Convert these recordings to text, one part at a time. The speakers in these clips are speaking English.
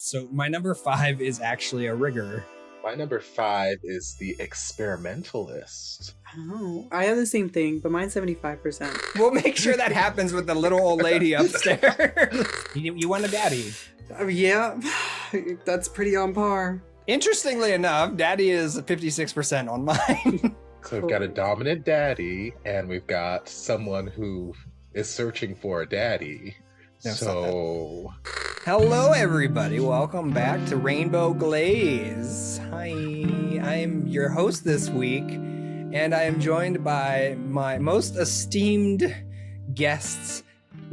So my number 5 is actually a rigger. My number 5 is the experimentalist. Oh, I have the same thing, but mine's 75%. We'll make sure that happens with the little old lady upstairs. You want a daddy. Yeah, that's pretty on par. Interestingly enough, daddy is 56% on mine. So we've got a dominant daddy, and we've got someone who is searching for a daddy. No, so... Hello, everybody. Welcome back to Rainbow Glaze. Hi, I'm your host this week, and I am joined by my most esteemed guests,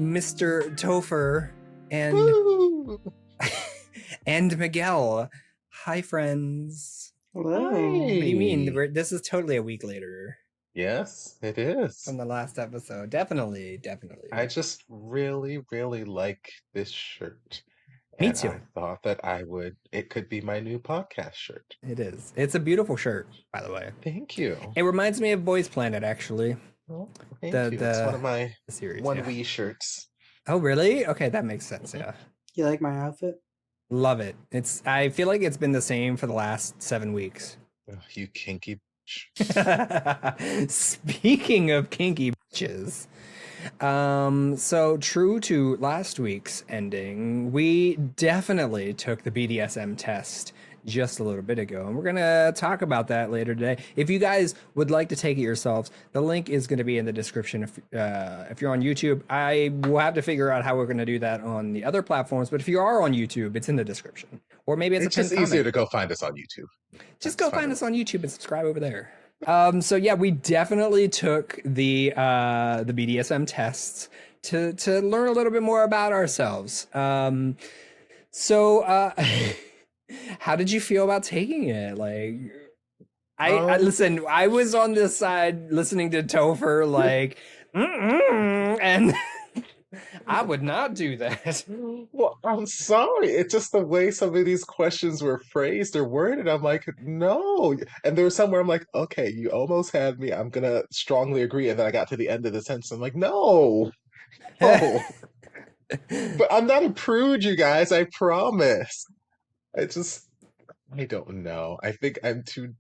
Mr. Tofer and and Miguel. Hi, friends. Hello. What do you mean? This is totally a week later. Yes, it is. From the last episode. Definitely. I just really, really like this shirt. Me and too. I thought that it could be my new podcast shirt. It is. It's a beautiful shirt, by the way. Thank you. It reminds me of Boys Planet, actually. Well, thank you. It's one of my series, Wee shirts. Oh, really? Okay, that makes sense, yeah. You like my outfit? Love it. I feel like it's been the same for the last 7 weeks. Oh, you kinky. Speaking of kinky bitches, so true to last week's ending, we definitely took the BDSM test just a little bit ago, and we're gonna talk about that later today. If you guys would like to take it yourselves, the link is going to be in the description. If you're on YouTube, I will have to figure out how we're going to do that on the other platforms, but if you are on YouTube, it's in the description, or maybe it's just easier to go find us on YouTube. Just go find us on YouTube and subscribe over there. So yeah, we definitely took the BDSM tests to learn a little bit more about ourselves. How did you feel about taking it? Like, I listen. I was on this side listening to Tofer, like, and I would not do that. Well, I'm sorry. It's just the way some of these questions were phrased or worded. I'm like, no. And there was somewhere I'm like, okay, you almost had me. I'm gonna strongly agree. And then I got to the end of the sentence. I'm like, no. Oh. But I'm not a prude, you guys. I promise. I don't know. I think I'm too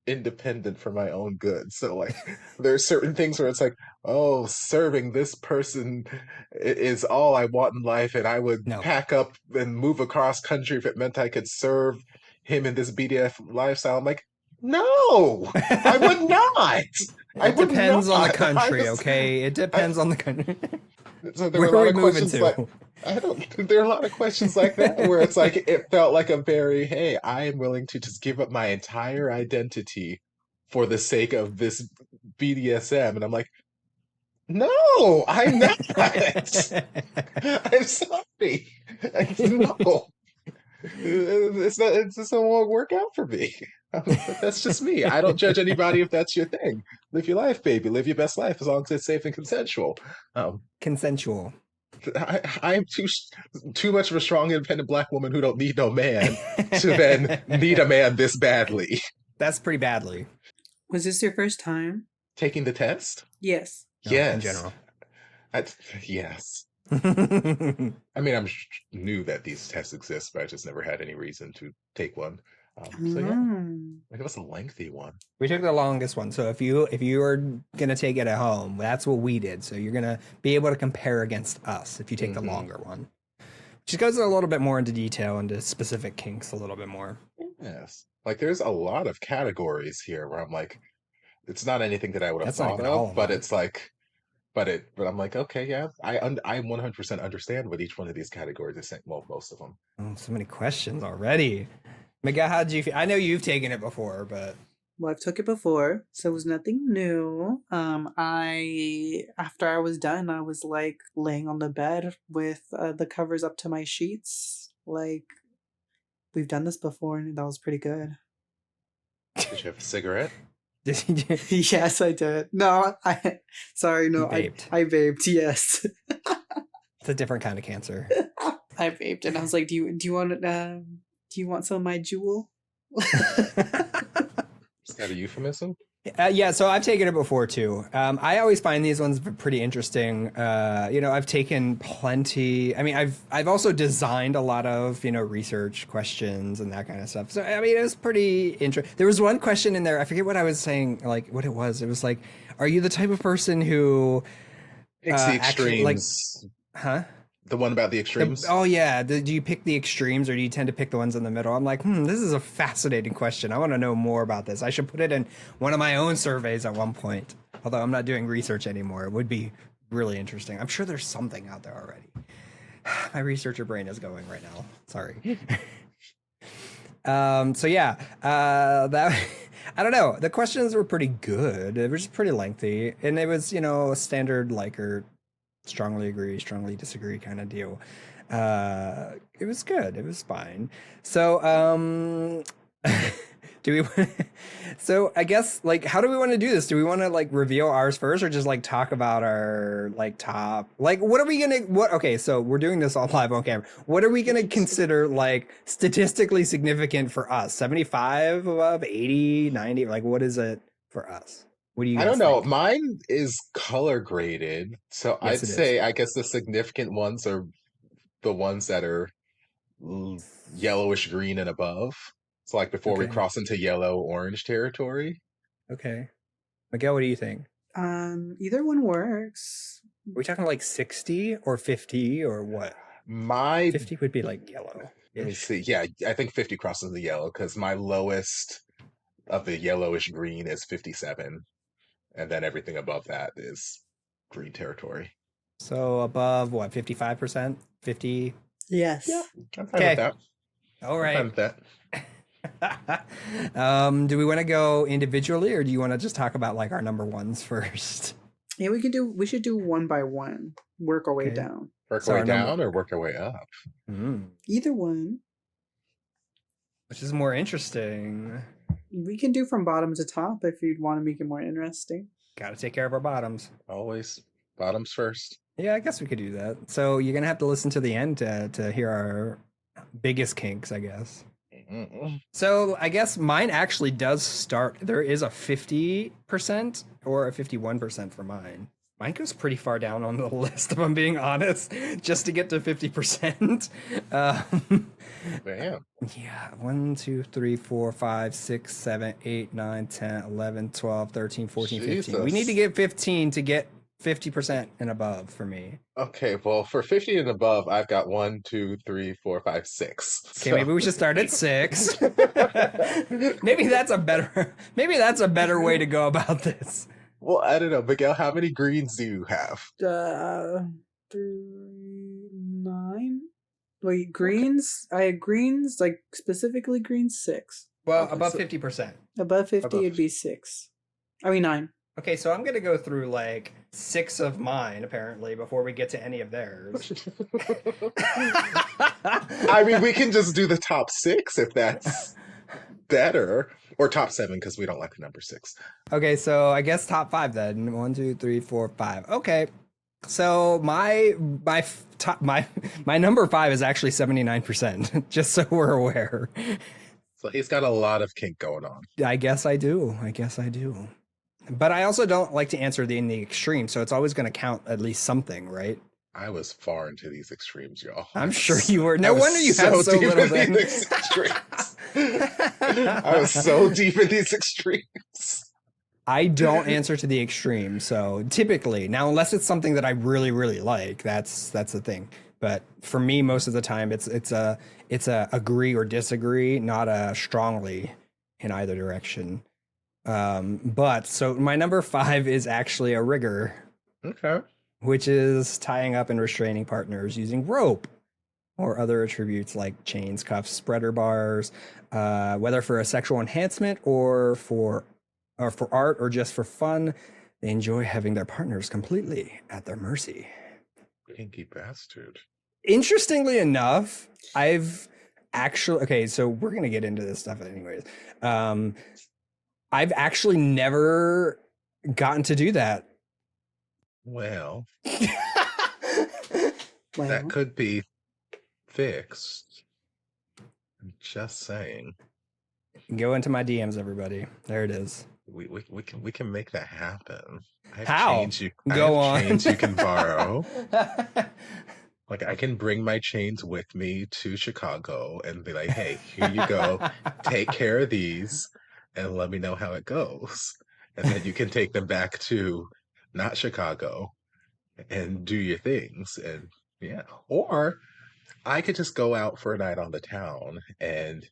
independent for my own good. So, like, there's certain things where it's like, oh, serving this person is all I want in life, and I would pack up and move across country if it meant I could serve him in this BDF lifestyle. I'm like, no, I would not. It depends on the country, okay? It depends on the country. So there were a lot of questions like, there are a lot of questions like that where it's like, it felt like a very, hey, I am willing to just give up my entire identity for the sake of this BDSM. And I'm like, no, I'm not. I'm sorry. No. It just won't work out for me. That's just me. I don't judge anybody if that's your thing. Live your life, baby. Live your best life as long as it's safe and consensual. Consensual. I'm too much of a strong, independent Black woman who don't need no man to then need a man this badly. That's pretty badly. Was this your first time taking the test? Yes. No, yes. In general. Yes. I mean, I knew that these tests exist, but I just never had any reason to take one. So yeah, it was a lengthy one. We took the longest one. So if you are gonna take it at home, that's what we did. So you're gonna be able to compare against us if you take the longer one. Just goes a little bit more into detail into specific kinks a little bit more. Yes, like there's a lot of categories here where I'm like, it's not anything that I would have thought of, but it's like. But I'm like, okay, yeah, I 100% understand what each one of these categories is saying. Well, most of them. Oh, so many questions already. Miguel, how did you feel? I know you've taken it before, but... Well, I've took it before, so it was nothing new. After I was done, I was like laying on the bed with the covers up to my sheets. Like, we've done this before, and that was pretty good. Did you have a cigarette? Yes, I did. No, I vaped. Yes. It's a different kind of cancer. I vaped, and I was like, "Do you want some of my jewel?" Is that a euphemism? Yeah, so I've taken it before too. I always find these ones pretty interesting. I've taken plenty. I mean, I've also designed a lot of research questions and that kind of stuff. So I mean, it was pretty interesting. There was one question in there. I forget what I was saying. Like what it was. It was like, "Are you the type of person who Picks the actually like, extremes. huh?" The one about the extremes. Oh yeah, do you pick the extremes or do you tend to pick the ones in the middle? I'm like, this is a fascinating question. I want to know more about this. I should put it in one of my own surveys at one point. Although I'm not doing research anymore, it would be really interesting. I'm sure there's something out there already. My researcher brain is going right now. Sorry. So yeah, that I don't know. The questions were pretty good. It was pretty lengthy, and it was a standard Likert strongly agree, strongly disagree kind of deal. It was good. It was fine. So, do we? So, I guess like, how do we want to do this? Do we want to like reveal ours first, or just like talk about our like top? Like, what are we gonna? What? Okay, so we're doing this all live on camera. What are we gonna consider like statistically significant for us? 75 above, 80, 90? Like, what is it for us? What do you I guys don't know. think? Mine is color graded, so Yes, I'd it is. say I guess the significant ones are the ones that are yellowish green and above. So like before we Okay. cross into yellow orange territory. Okay. Miguel, what do you think? Either one works. Are we talking like 60 or 50 or what? My 50 would be like yellow Let me ish. see. Yeah, I think 50 crosses the yellow because my lowest of the yellowish green is 57, and then everything above that is green territory. So above what, 55%? 50? Yes. Yeah, I'm fine with Okay. that. All I'm fine right. with that. Do we want to go individually or do you want to just talk about like our number ones first? Yeah, we should do one by one. Work our way Okay. down. Work So our way our number, down or work our way up? Either one. which is more interesting. We can do from bottom to top if you'd want to make it more interesting. Got to take care of our bottoms. Always bottoms first. Yeah, I guess we could do that. So you're gonna have to listen to the end to hear our biggest kinks, I guess. Mm. So I guess mine actually does start. There is a 50% or a 51% for mine. Mine goes pretty far down on the list, if I'm being honest, just to get to 50%. Damn. Yeah, 1, 2, 3, 4, 5, 6, 7, 8, 9, 10, 11, 12, 13, 14, 15. We need to Jesus. get 15 to get 50% and above for me. Okay, well, for 50 and above, I've got 1, 2, 3, 4, 5, 6. Okay, So maybe we should start at 6. Maybe that's a better way to go about this. well, I don't know, Miguel, how many greens do you have? 9. Wait, greens? I had greens, like specifically greens 6. Well, Okay, above so 50%. Above 50, above. it'd be 6. I mean 9. Okay, so I'm gonna go through like 6 of mine apparently before we get to any of theirs. I mean, we can just do the top 6 if that's better, or top 7 because we don't like the number 6. Okay, so I guess top 5 then. 1, 2, 3, 4, 5. Okay, so my number 5 is actually 79%. Just so we're aware. So he's got a lot of kink going on. I guess I do. But I also don't like to answer in the extreme, so it's always going to count at least something, right? I was far into these extremes, y'all. I'm sure you were. No I was wonder you have so deep little in then. these extremes. I was so deep in these extremes. I don't answer to the extreme, so typically, now unless it's something that I really, really like, that's the thing. But for me, most of the time, it's a agree or disagree, not a strongly in either direction. But so my number 5 is actually a rigor, Okay. which is tying up and restraining partners using rope or other attributes like chains, cuffs, spreader bars, whether for a sexual enhancement or for art or just for fun. They enjoy having their partners completely at their mercy. Kinky bastard. Interestingly enough, I've actually, okay, so we're going to get into this stuff anyways. I've actually never gotten to do that. Well, Well, that could be fixed. I'm just saying. Go into my DMs, everybody. There it is. we can make that happen. I have How? chains you Go on. chains you can borrow. Like, I can bring my chains with me to Chicago and be like, hey, here you go. Take care of these and let me know how it goes. And then you can take them back to not Chicago and do your things. And yeah. Or I could just go out for a night on the town and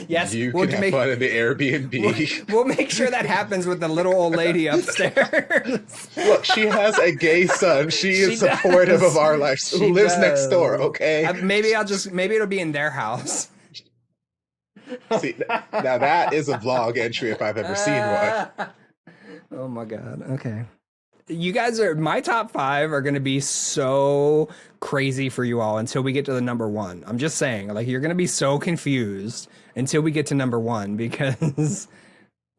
Yes, you we'll can have fun in the Airbnb. we'll make sure that happens with the little old lady upstairs. Look, she has a gay son. She is She supportive does. of our lives. Who She lives next door, does. okay? Maybe it'll be in their house. See, now that is a vlog entry if I've ever seen one. Oh my god. Okay. You guys my top 5 are going to be so crazy for you all until we get to the number 1. I'm just saying, like, you're going to be so confused until we get to number 1 because,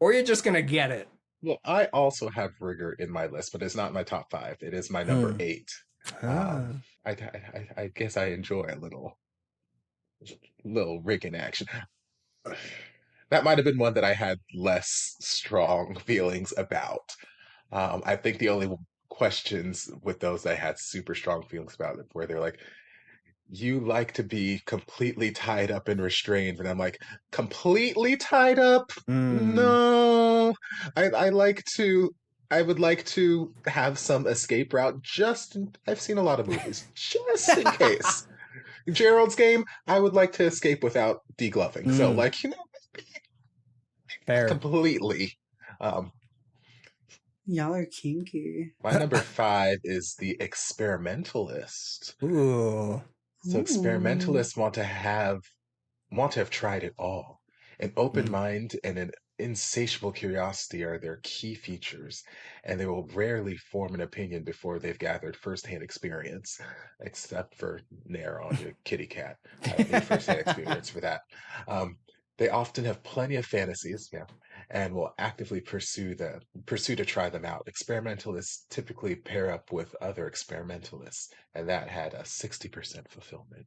or you're just going to get it. Well, I also have rigor in my list, but it's not my top 5. It is my number 8. I guess I enjoy a little rig in action. That might have been one that I had less strong feelings about. I think the only questions with those I had super strong feelings about where they're like, you like to be completely tied up and restrained. And I'm like, completely tied up? No. I would like to have some escape route. I've seen a lot of movies, just in case. Gerald's Game, I would like to escape without degloving. So, like, fair. Completely. Y'all are kinky. My number 5 is the experimentalist. Ooh. So experimentalists want to have tried it all. An open mind and an insatiable curiosity are their key features, and they will rarely form an opinion before they've gathered firsthand experience, except for Nair on your kitty cat. I don't need firsthand experience for that. They often have plenty of fantasies, and will actively pursue to try them out. Experimentalists typically pair up with other experimentalists, and that had a 60% fulfillment.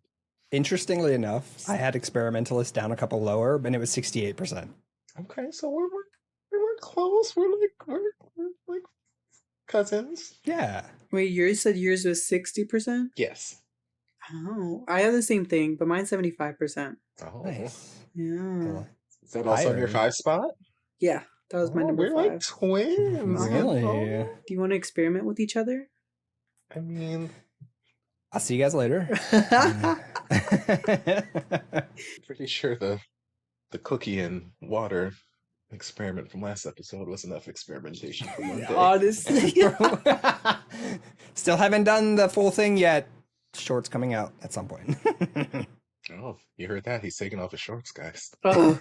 Interestingly enough, I had experimentalist down a couple lower, but it was 68%. Okay, so we're close. We're like cousins. Yeah. Wait, you said yours was 60%? Yes. Oh, I have the same thing, but mine's 75%. Oh, Nice. Yeah. Cool. Is that also in your 5 spot? Yeah, that was my number We're 5. like twins. Really? Oh, Do you want to experiment with each other? I mean, I'll see you guys later. pretty sure the cookie and water experiment from last episode was enough experimentation for one day. Honestly. Still haven't done the full thing yet. Shorts coming out at some point. Oh, you heard that? He's taking off his shorts, guys. Oh.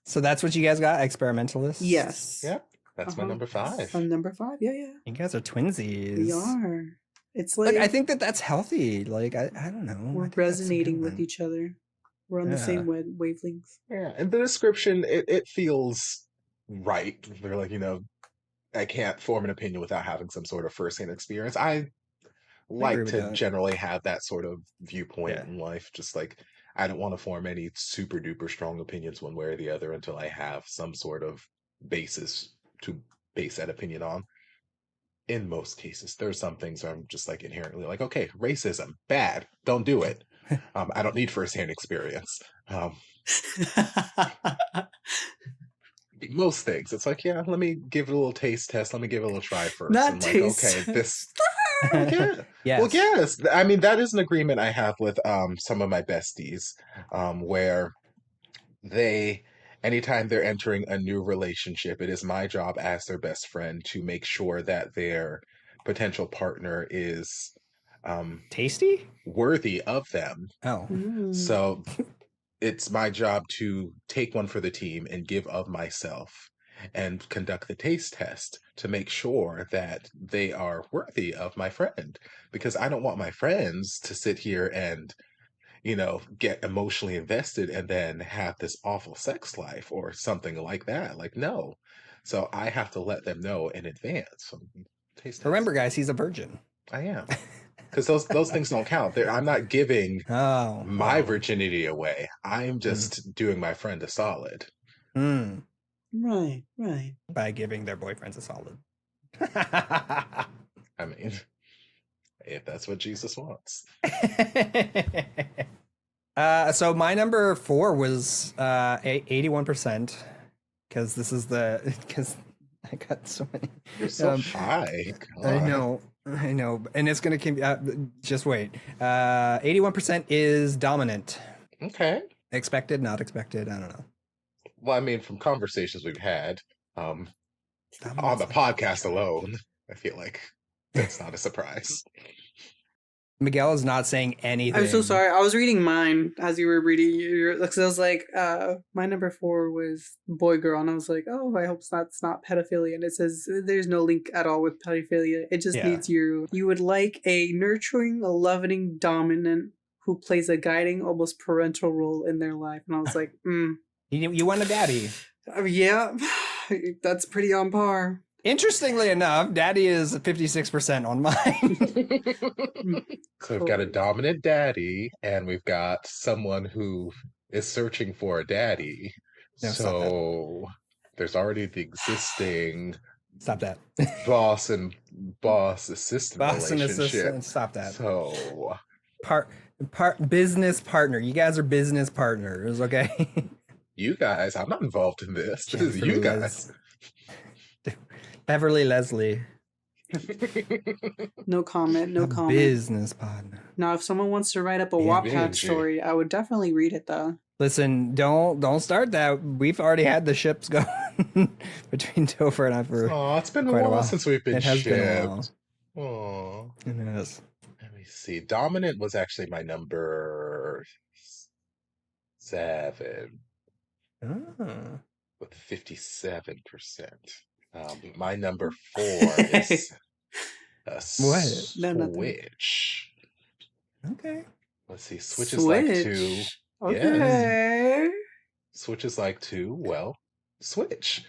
So that's what you guys got, experimentalists? Yes. Yep, that's my number 5. I'm number 5. Yeah. You guys are twinsies. We are. It's like, I think that's healthy. Like, I don't know. we're resonating with each other. We're on the same wavelengths. Yeah, and the description, it feels right. They're like, I can't form an opinion without having some sort of first-hand experience. I like to generally have that sort of viewpoint in life. Just like, I don't want to form any super duper strong opinions one way or the other until I have some sort of basis to base that opinion on. In most cases, there's some things where I'm just like inherently like, okay, racism, bad, don't do it. I don't need first-hand experience. Most things, it's like, let me give it a little taste test. Let me give it a little try first. Not and taste like, okay, this. Yes. Well, yes. I mean, that is an agreement I have with some of my besties, where anytime they're entering a new relationship, it is my job as their best friend to make sure that their potential partner is tasty, worthy of them. Oh. So it's my job to take one for the team and give of myself and conduct the taste test to make sure that they are worthy of my friend, because I don't want my friends to sit here and get emotionally invested and then have this awful sex life or something like that. Like, no. So I have to let them know in advance. Remember, guys, he's a virgin. I am. Because those things don't count. I'm not giving my virginity away. I'm just doing my friend a solid. Right. By giving their boyfriends a solid. I mean, if that's what Jesus wants. So my number 4 was 81%, because this is because I got so many. You're so high. God. I know, and it's gonna keep. Just wait. 81% is dominant. Okay. Expected, not expected. I don't know. Well, I mean, from conversations we've had on the podcast alone, I feel like that's not a surprise. Miguel is not saying anything. I'm so sorry. I was reading mine as you were reading your, because I was like, my number 4 was boy girl, and I was like, oh, I hope that's not pedophilia. And it says there's no link at all with pedophilia. It just needs you would like a nurturing, a loving dominant who plays a guiding, almost parental role in their life. And I was like, You want a daddy? Yeah, that's pretty on par. Interestingly enough, daddy is 56% on mine. So we've got a dominant daddy, and we've got someone who is searching for a daddy. No, so there's already the existing Stop that. boss and boss assistant Boss and relationship. assistant. Stop that. So business partner. You guys are business partners, okay? You guys, I'm not involved in this. This is you guys. Beverly Leslie. No comment. No comment. Business partner. Now, if someone wants to write up a Wattpad story, I would definitely read it though. Listen, don't start that. We've already had the ships going between Tofer and I for it's been quite a while since we've been shipped. Been a while. Oh, It has. Let me see. Dominant was actually my number 7 with 57%. My number 4 is a switch. Okay. Let's see. Switch is like 2. Okay. Yes. Switch is like 2. Well, switch.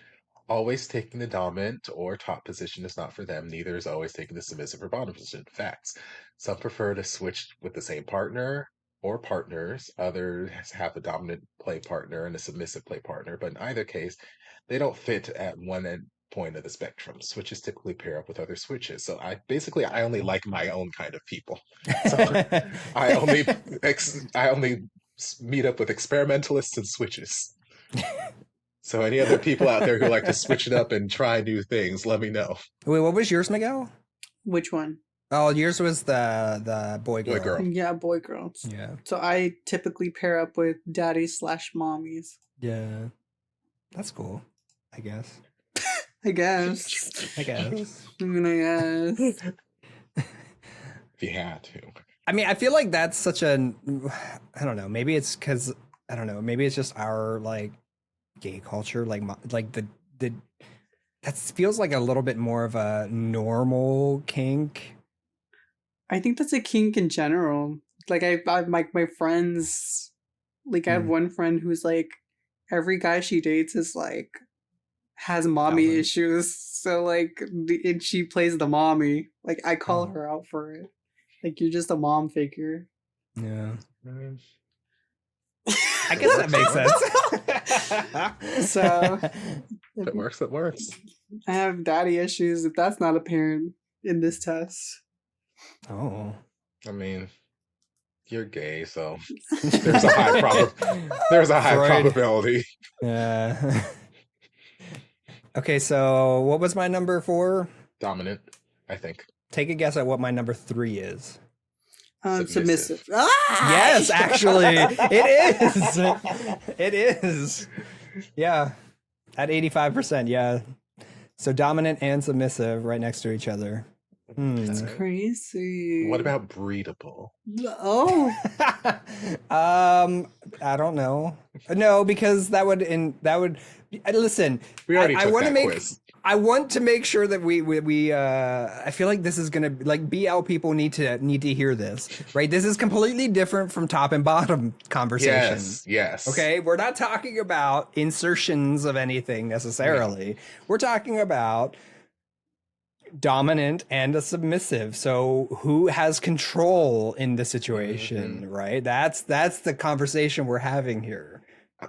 Always taking the dominant or top position is not for them. Neither is always taking the submissive or bottom position. Facts. Some prefer to switch with the same partner or partners. Others have a dominant play partner and a submissive play partner. But in either case, they don't fit at one end point of the spectrum. Switches typically pair up with other switches. So I only like my own kind of people. So I only meet up with experimentalists and switches. So any other people out there who like to switch it up and try new things, let me know. Wait, what was yours, Miguel? Which one? Oh, yours was the boy girl. Boy girl. Yeah, boy girl. Yeah. So I typically pair up with daddies/mommies. Yeah. That's cool, I guess. I guess. I guess. I mean, I guess. If you had to. I mean, I feel like that's such I don't know, maybe it's because, I don't know, maybe it's just our, like, gay culture, like the that feels like a little bit more of a normal kink. I think that's a kink in general. Like, I my friends, like, I have one friend who's, like, every guy she dates is, like, has mommy issues, so, like, and she plays the mommy. Like, I call her out for it. Like, you're just a mom figure. Yeah. I guess that makes sense. So It works, it works. I have daddy issues if that's not apparent in this test. Oh. I mean, you're gay, so there's a high probability. Yeah. Okay, so what was my number 4? Dominant, I think. Take a guess at what my number 3 is. Submissive. Yes, actually, it is. It is. Yeah, at 85%. Yeah. So dominant and submissive right next to each other. That's crazy. What about breedable? Oh. I don't know. No, because that would listen. We already took that quiz. I want to make sure that we I feel like this is gonna, like, BL people need to hear this, right? This is completely different from top and bottom conversation. Yes. Okay, we're not talking about insertions of anything necessarily. Yeah. We're talking about dominant and a submissive. So who has control in the situation, right? That's the conversation we're having here.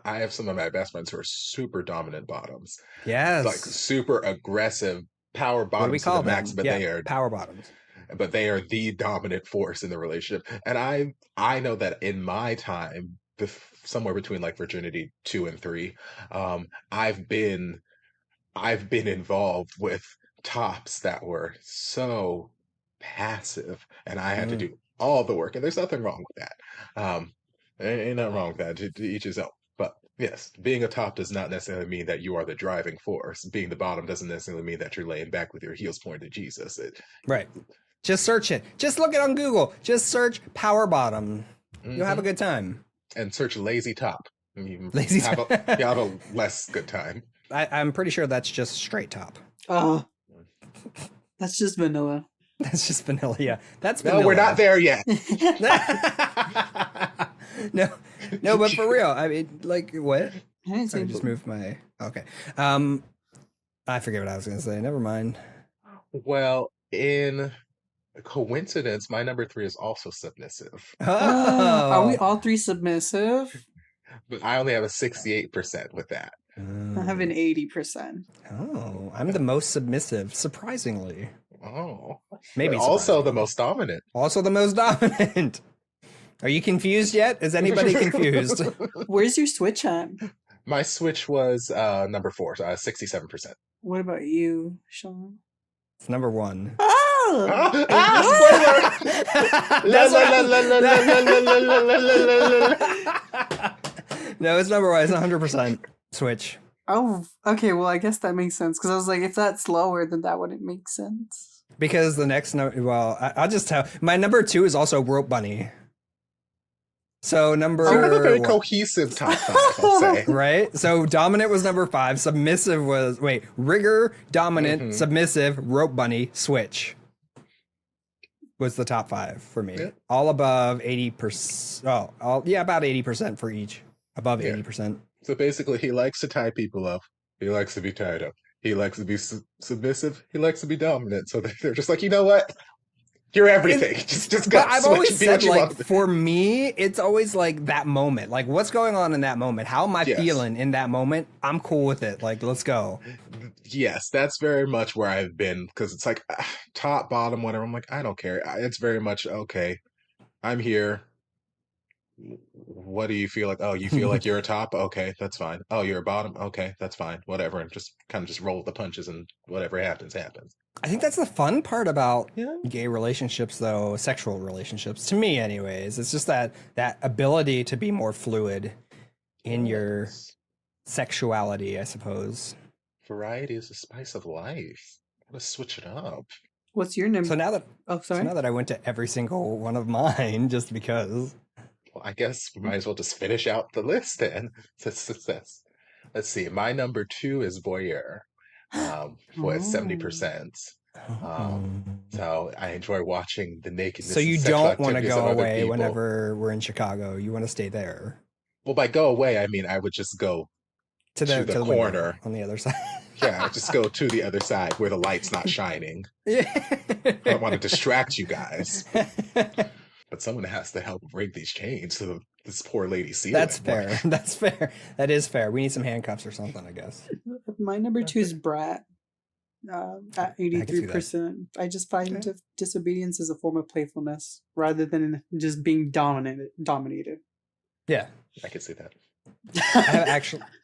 I have some of my best friends who are super dominant bottoms, Yes. like super aggressive power What do we bottoms to call the max, them? but Yeah, they are power bottoms. the dominant force in the relationship. And I know that in my time, somewhere between like virginity 2 and 3, I've been involved with tops that were so passive, and I had to do all the work. And there's nothing wrong with that. Ain't nothing wrong with that. To each his own. But yes, being a top does not necessarily mean that you are the driving force. Being the bottom doesn't necessarily mean that you're laying back with your heels pointed at Jesus. Right. Just search it. Just look it on Google. Just search power bottom. You'll have a Mhm. good time. And search lazy top. You Lazy have top. you have a less good time. I'm pretty sure that's just straight top. Oh, that's just vanilla. That's just vanilla. Yeah, that's No, vanilla. we're not there yet. no, but for real, I mean, like, what? I didn't Sorry, say I just moved my. Okay. I forget what I was gonna say. Never mind. Well, in coincidence, my number 3 is also submissive, Are we Oh. all three submissive? but I only have a 68% with that. I have an 80%. Oh, I'm the most submissive, surprisingly. Oh, Maybe but also the surprisingly. most dominant. Also the most dominant. Are you confused yet? Is anybody confused? Where's your switch at? My switch was number 4, 67%. What about you, Sean? It's number 1. Oh! That's No, it's number 1. It's 100% switch. Oh, okay. Well, I guess that makes sense because I was like, if that's lower, then that wouldn't make sense. Because the next number, well, I'll just tell. My number 2 is also rope bunny. So number. So you have a very what? cohesive top 5, I'll say. Right? So dominant was number 5. Submissive was rigor, dominant, submissive, rope bunny, switch was the top 5 for me. Yeah. All above 80%. About 80% for each. Above 80%. So basically, he likes to tie people up. He likes to be tied up. He likes to be submissive. He likes to be dominant. So they're just like, you know what? You're everything. Just go. But I've Switch, always be what said, you like, want. for me, it's always like that moment. Like, what's going on in that moment? How am I Yes. feeling in that moment? I'm cool with it. Like, let's go. Yes, that's very much where I've been, because it's like top, bottom, whatever. I'm like, I don't care. It's very much okay. I'm here. What do you feel like? Oh, you feel like you're a top? Okay, that's fine. Oh, you're a bottom? Okay, that's fine. Whatever. And just kind of just roll the punches, and whatever happens, happens. I think that's the fun part about Yeah. gay relationships, though, sexual relationships, to me anyways. It's just that ability to be more fluid in your sexuality, I suppose. Variety is the spice of life. Gotta switch it up. What's your number? So now that Oh, sorry. I went to every single one of mine just because. Well, I guess we might as well just finish out the list then. Let's see. My number 2 is voyeur, with 70%. So I enjoy watching the nakedness. So you and sexual don't want to activities go of other away people. whenever we're in Chicago. You want to stay there. Well, by go away, I mean I would just go To the window corner on the other side. Yeah, just go to the other side where the light's not shining. I don't want to distract you guys. But someone has to help break these chains so this poor lady sees. That's fair. That's fair. That is fair. We need some handcuffs or something, I guess. My number 2 is brat. At see that. 83%. I just find disobedience as a form of playfulness rather than just being dominated. Yeah. I can see that. I have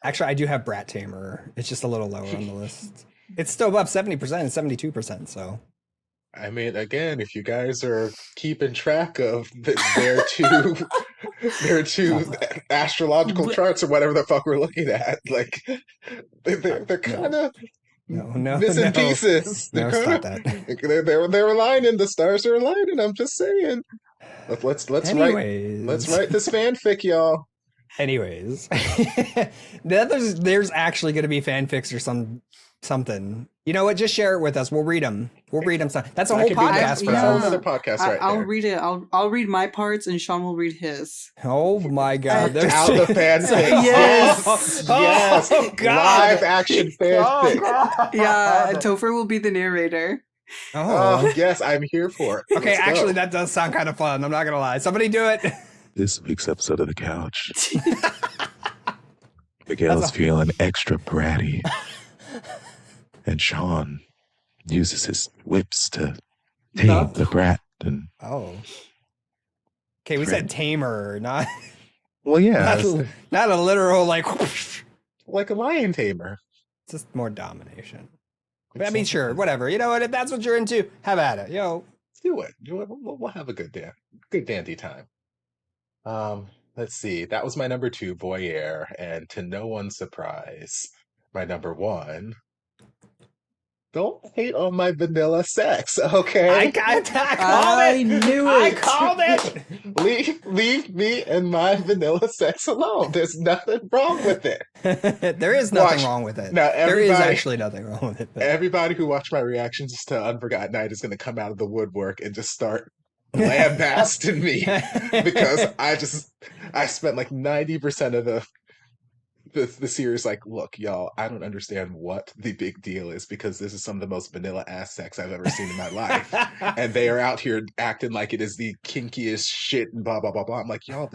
actually, I do have Brat Tamer. It's just a little lower on the list. It's still above 70% and 72%. So, I mean, again, if you guys are keeping track of their two astrological charts or whatever the fuck we're looking at, like they're kind of missing pieces. No, stop that. They're aligning. The stars are aligning. I'm just saying. Let's write this fanfic, y'all. Anyways, there's actually going to be fanfics or something. You know what? Just share it with us. We'll read them. That's a whole podcast for That's us. another podcast I'll there. read it. I'll read my parts and Sean will read his. Oh my god! Out the fanfic. Yes. Yes. Oh, God. Live action fanfic. Yeah, Tofer will be the narrator. Oh, yes, I'm here for it. Okay, Let's go. actually, that does sound kind of fun. I'm not gonna lie. Somebody do it. This week's episode of The Couch, That's Miguel's a- feeling extra bratty, and Sean uses his whips to tame Nope. the brat. And Oh. Okay, we said tamer, not Well, yeah, not a literal like. like a lion tamer. Just more domination. But, I mean, sure, whatever. You know what? If that's what you're into, have at it. Yo. Do it. We'll have a good dandy time. Let's see. That was my number 2, voyeur, and to no one's surprise, my number 1. Don't hate on my vanilla sex, okay? I called I it. knew I it. called it. leave me and my vanilla sex alone. There's nothing wrong with it. There is nothing Watch. wrong with it. Now, There is everybody- actually nothing wrong with it. But... Everybody who watched my reactions to Unforgotten Night is going to come out of the woodwork and just start lambasting me because I spent like 90% of the series like, look, y'all, I don't understand what the big deal is because this is some of the most vanilla ass sex I've ever seen in my life. And they are out here acting like it is the kinkiest shit and blah, blah, blah, blah. I'm like, y'all,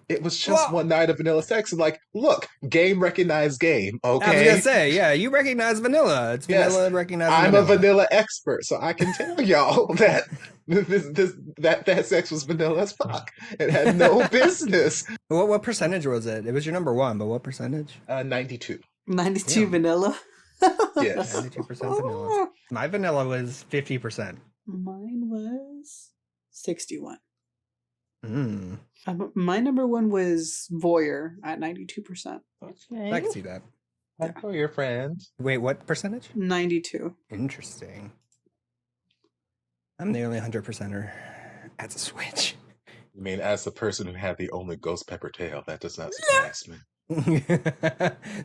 it was just Well- one night of vanilla sex. And like, look, game recognized game, I was okay? gonna say, yeah, you recognize vanilla. It's Yes. vanilla recognized. I'm a vanilla expert, so I can tell y'all that that sex was vanilla as fuck. It had no business. What percentage was it? It was your number 1, but what percentage? 92. 92 Yeah. vanilla. Yes. 92% vanilla. My vanilla was 50%. Mine was 61. Mm, My number 1 was voyeur at 92%. I can see that. Oh, your friend. Wait, what percentage? 92. Interesting. I'm the only 100%er. That's a switch. I mean, as the person who had the only ghost pepper tail, that does not surprise me.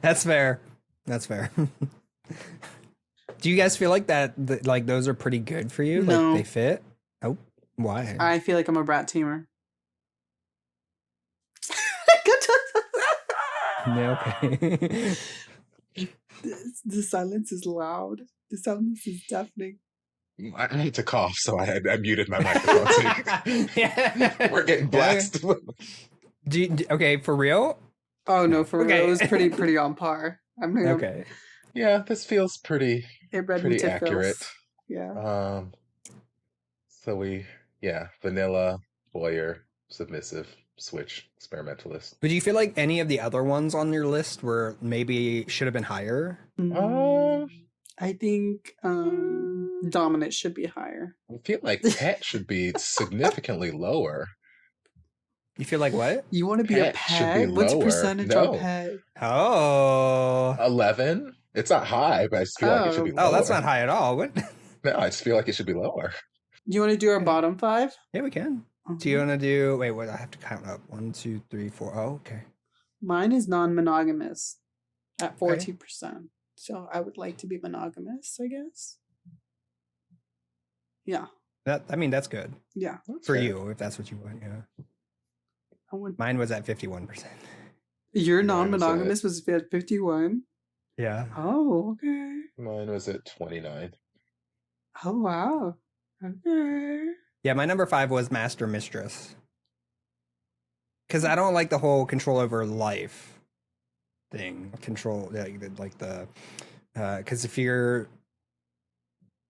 That's fair. That's fair. Do you guys feel like like those are pretty good for you? No. Like they fit? Oh, why? I feel like I'm a brat tamer. No, okay. The silence is loud. The silence is deafening. I need to cough, so I muted my microphone. So we're getting blasted. Okay, for real? Oh no, for Okay. real, it was pretty on par. I'm gonna, Okay. Yeah, this feels pretty it read me pretty to accurate. filth. Yeah. So vanilla, voyeur, submissive, switch, experimentalist. But do you feel like any of the other ones on your list were maybe should have been higher? I think dominant should be higher. I feel like pet should be significantly lower. You feel like what? You want to be a Pet should be pet? What's lower. percentage No. on pet? Oh. 11. It's not high, but I just feel like it should be lower. Oh, that's not high at all. What? No, I just feel like it should be lower. You want to do our bottom 5? Yeah, we can. Do you want to do? Wait, what? I have to count up. 1, 2, 3, 4. Oh, okay. Mine is non-monogamous at Okay. 40%. So I would like to be monogamous, I guess. Yeah. That's good Yeah. for Okay. you if that's what you want. Yeah. I want Mine was at 51%. your Mine was non-monogamous was at 51. Yeah. Oh, okay. Mine was at 29. Oh wow. Okay. Yeah, my number 5 was master mistress. Because I don't like the whole control over life thing. Control, like the, because if you're,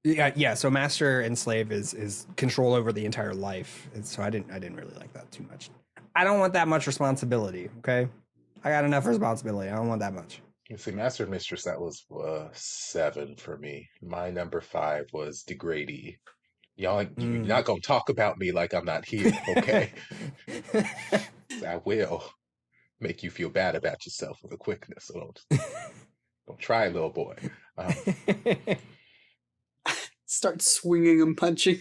yeah. So master and slave is control over the entire life. And so I didn't really like that too much. I don't want that much responsibility. Okay, I got enough responsibility. I don't want that much. You see, Master and Mistress, that was 7 for me. My number 5 was degradee. Y'all, you're not gonna talk about me like I'm not here, okay? I will make you feel bad about yourself with a quickness. So don't try, little boy. Start swinging and punching.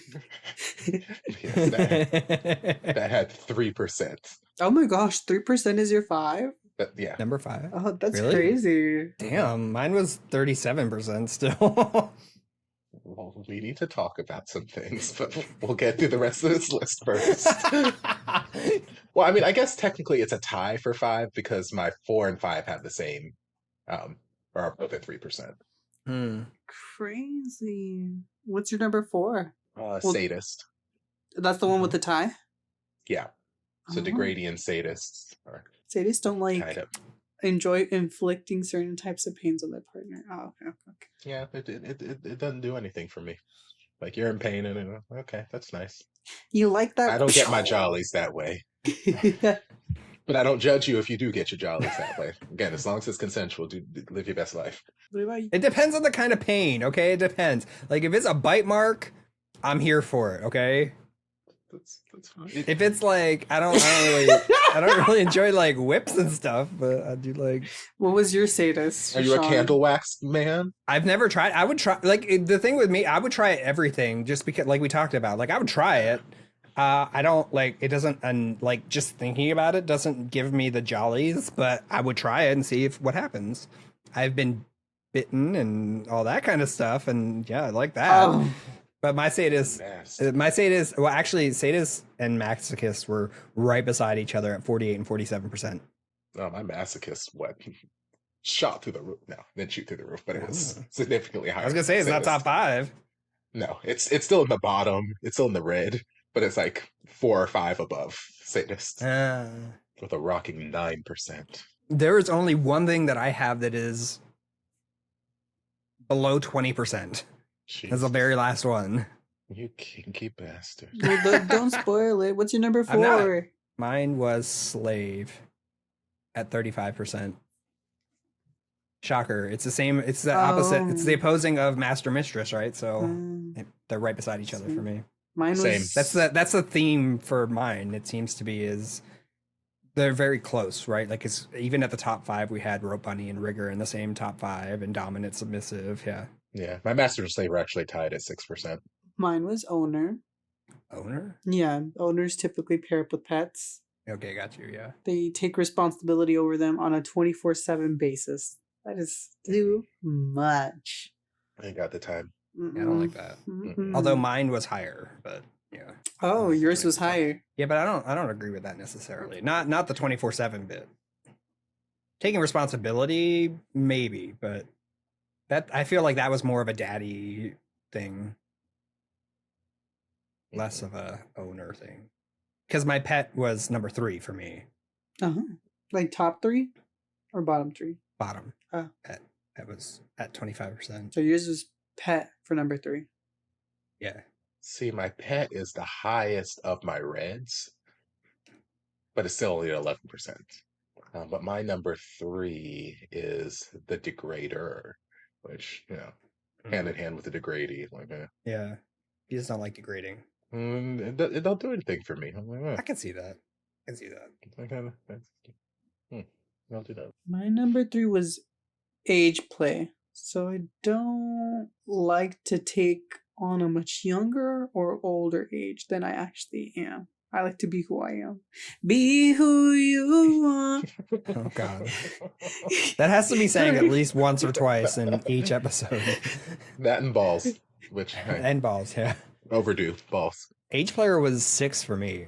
Yes, that had 3%. Oh my gosh, 3% is your 5? Yeah. Number 5. Oh, that's Really? crazy. Damn, mine was 37% still. Well, we need to talk about some things, but we'll get through the rest of this list first. Well, I mean, I guess technically it's a tie for 5 because my 4 and 5 have the same, are both at 3%. Crazy. What's your number 4? Sadist. That's the one with the tie? Yeah. So Oh. degrading and sadists are Sadists don't kind of. enjoy inflicting certain types of pains on their partner. Oh, okay. Yeah, it doesn't do anything for me. Like, you're in pain and okay, that's nice. You like that? I don't get my jollies that way. But I don't judge you if you do get your jollies that way. Again, as long as it's consensual, live your best life. What about you? It depends on the kind of pain, okay? It depends. Like, if it's a bite mark, I'm here for it, okay? That's fine. If it's like, I don't really enjoy like whips and stuff, but I do like. What was your sadist? Are you a Sean? candle wax man? I've never tried. I would try. Like, the thing with me, I would try everything just because, like we talked about. Like, I would try it. I don't like it. Doesn't and like just thinking about it doesn't give me the jollies, but I would try it and see what happens. I've been bitten and all that kind of stuff, and yeah, I like that. Oh. But my sadist, well, actually, sadists and masochists were right beside each other at 48 and 47%. Oh, my masochist, shot through the roof. No, didn't shoot through the roof, but it was significantly higher. I was gonna say it's not top 5. No, it's still in the bottom. It's still in the red, but it's like 4 or 5 above sadist with a rocking 9%. There is only one thing that I have that is below 20%. That's the very last one. You kinky bastard. Well, don't spoil it. What's your number 4? Mine was slave at 35%. Shocker. It's the same. It's the opposite. It's the opposing of master mistress, right? So they're right beside each other for me. Mine was Same. That's the theme for mine. It seems to be is they're very close, right? Like it's even at the top 5, we had rope bunny and rigor in the same top 5, and dominant submissive. Yeah. Yeah, my master and slave were actually tied at 6%. Mine was owner. Owner? Yeah, owners typically pair up with pets. Okay, got you. Yeah. They take responsibility over them on a 24/7 basis. That is too much. I ain't got the time. Yeah, I don't like that. Mm-mm. Although mine was higher, but yeah. Oh, yours was higher. Yeah, but I don't agree with that necessarily. Not the 24/7 bit. Taking responsibility, maybe, but that I feel like that was more of a daddy thing, less of a owner thing. Because my pet was number 3 for me. Like top 3 or bottom 3? Bottom. Oh. Pet. That was at 25%. So yours was pet for number 3. Yeah. See, my pet is the highest of my reds, but it's still only at 11%. But my number 3 is the degrader, which, hand in hand with the degradee. Like, Yeah. You just don't like degrading. It don't do anything for me. I'm like, I can see that. I'll do that. My number 3 was age play. So I don't like to take on a much younger or older age than I actually am. I like to be who I am. Be who you are. Oh, God. That has to be saying at least once or twice in each episode. That and balls, which And balls, yeah. overdue balls. Age player was 6 for me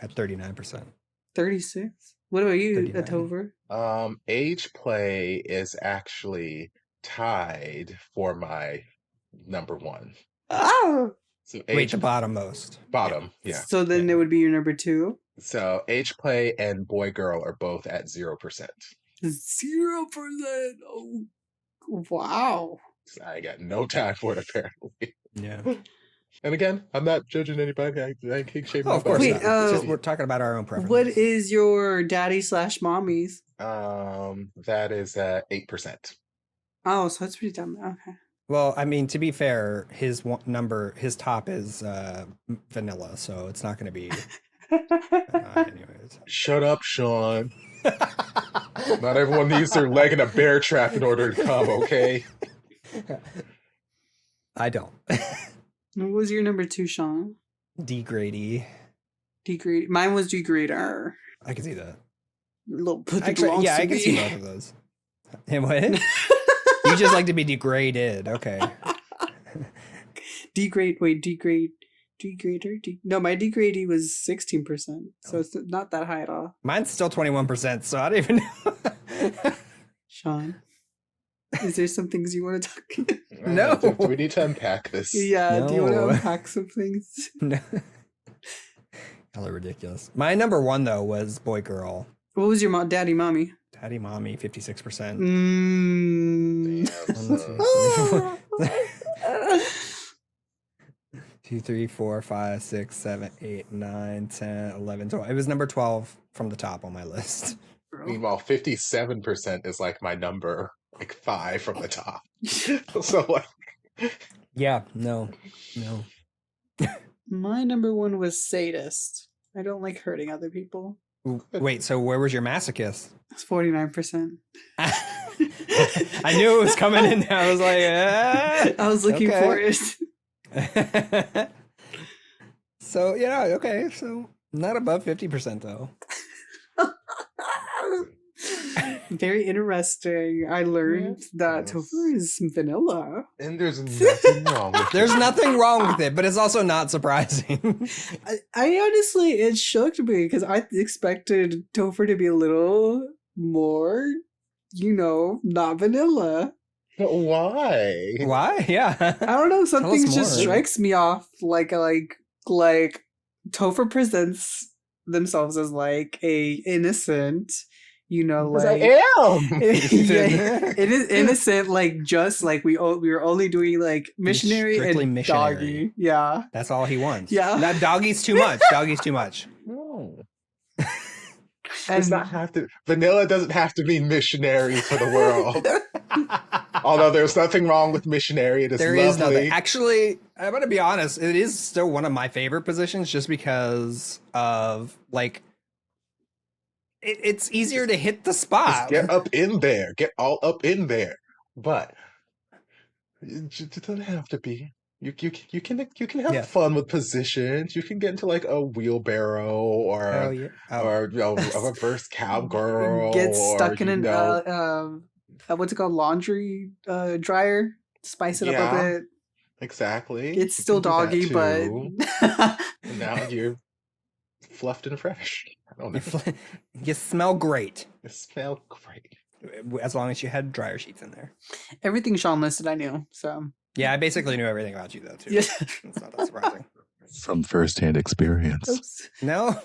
at 39%. 36? What about you, 39. Tofer? Age play is actually tied for my number 1. Oh! So Wait, the bottommost. Bottom, yeah. So then it would be your number 2? So age play and boy girl are both at 0%. 0%. Oh, wow. So I got no time for it, apparently. Yeah. And again, I'm not judging anybody. I keep shaming. Oh, of course Wait, not. It's just we're talking about our own preferences. What is your daddy/mommy's? That is 8%. Oh, so it's pretty dumb. Okay. Well, I mean, to be fair, his top is vanilla, so it's not going to be. Anyways. Shut up, Sean. Not everyone needs their leg in a bear trap in order to come, okay? I don't. What was your number 2, Sean? Degradee. Degrade. Mine was degrader. I can see that. Little put the Actually, yeah, I can see both of those. And what? You just like to be degraded. Okay. Degrader. No, my degradee was 16%. So it's not that high at all. Mine's still 21%, so I don't even know. Sean. Is there some things you want to talk? No. Do we need to unpack this? Yeah. Do you want to No. unpack some things? No. Y'all are ridiculous. My number one though was boy girl. What was your daddy, mommy? Daddy mommy 56%. Mm. Damn, One, son. 2, 3, 4, 5, 6, 7, 8, 9, 10, 11, 12. It was number 12 from the top on my list. Meanwhile, 57% is like my number, like 5 from the top. So like, Yeah, no. My number one was sadist. I don't like hurting other people. Wait, so where was your masochist? It's 49%. I knew it was coming in there. I was like, I was looking okay. for it. So, yeah, okay. So, not above 50%, though. Very interesting. I learned that Yes. Tofer is vanilla. and there's nothing wrong with There's it. nothing wrong with it, but it's also not surprising. I honestly, it shocked me because I expected Tofer to be a little more, not vanilla. But why? Why? Yeah. I don't know. Tell Something us just more. strikes me off like Topher presents themselves as like a innocent, Because like I am. yeah, it is innocent, like just like we were only doing like missionary strictly and missionary. doggy. Yeah. That's all he wants. Yeah. That doggy's too much. Doggy's too much. No. And Does not have to. Vanilla doesn't have to be missionary for the world. Although there's nothing wrong with missionary. It is There lovely. is nothing. Actually, I'm going to be honest. It is still one of my favorite positions just because of, like, it's easier to hit the Just spot. get up in there. Get all up in there. But it doesn't have to be. You can have Yeah. fun with positions. You can get into like a wheelbarrow or Oh, yeah. Oh. or a reverse cowgirl. get stuck or, in an you know, what's it called, laundry dryer. Spice it up a Yeah. bit. exactly. It's You still can do doggy, that but too. And now you're fluffed and fresh. I don't know. You smell great. It smells great. As long as you had dryer sheets in there. everything Sean listed, I knew. So Yeah, I basically knew everything about you, though, too. yeah. It's not that surprising. From firsthand experience. Oops. No?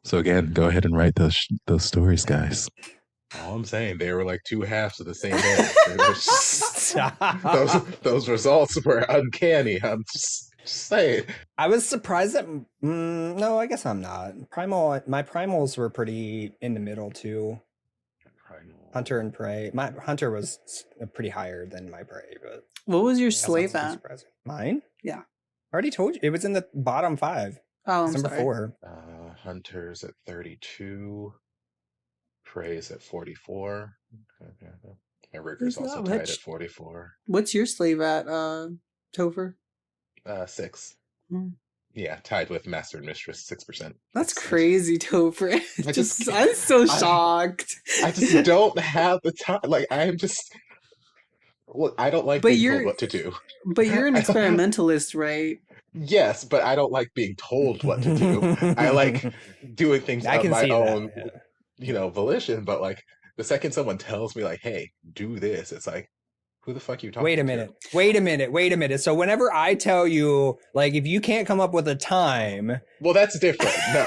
So again, go ahead and write those stories, guys. All I'm saying, they were like two halves of the same egg. They were just- those results were uncanny. I'm just saying. I was surprised that. No, I guess I'm not. My primals were pretty in the middle, too. Hunter and prey. My hunter was pretty higher than my prey, but What was your that's not slave super at? surprising. Mine? Yeah. I already told you. It was in the bottom 5. Oh, It's I'm number sorry. 4. Hunters at 32. Praise at 44. Okay. My rigger's There's also not tied much. at 44. What's your slave at, Topher? 6. Hmm. Yeah, tied with master and mistress, 6%. That's crazy, Topher. I just- I'm so I- shocked. I just don't have the time. Like, I'm just. Look, I don't like But being you're- told what to do. But you're an experimentalist, right? Yes, but I don't like being told what to do. I like doing things I of can my see own, that. volition. But like the second someone tells me, like, "Hey, do this," it's like, who the fuck are you talking Wait a minute. So whenever I tell you, like, if you can't come up with a time, Well, that's different. No,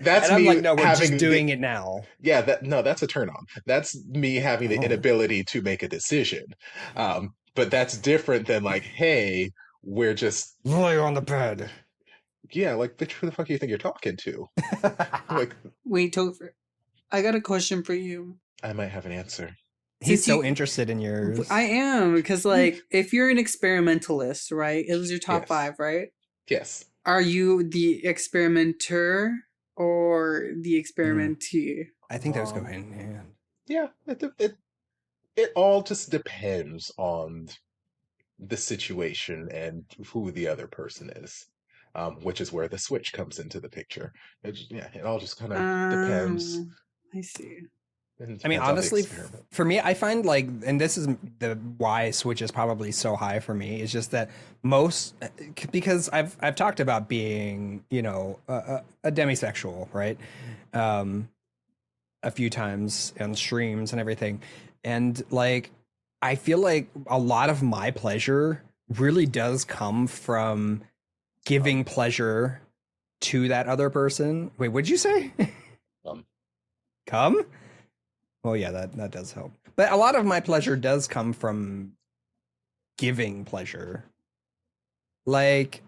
that's and I'm me like, no, we're having just doing it now. Yeah, that's a turn on. That's me having the Oh. inability to make a decision. But that's different than like, hey, we're just Lay on the bed. like, bitch, who the fuck do you think you're talking to? Like, Wait, Topher. I got a question for you. I might have an answer. He's Since so you- interested in yours. I am, because like if you're an experimentalist, right? It was your top Yes. 5, right? Yes. Are you the experimenter or the experimentee? I think those go hand in hand. Yeah, it all just depends on the situation and who the other person is, which is where the switch comes into the picture. It all just kind of depends. I see. I mean, Depends on the honestly, experiment. for me, I find like, and this is the why Switch is probably so high for me, is just that because I've talked about being, a demisexual, right? A few times on streams and everything. And like, I feel like a lot of my pleasure really does come from giving pleasure to that other person. Wait, what'd you say? Come? Oh yeah, that does help. But a lot of my pleasure does come from giving pleasure. Like,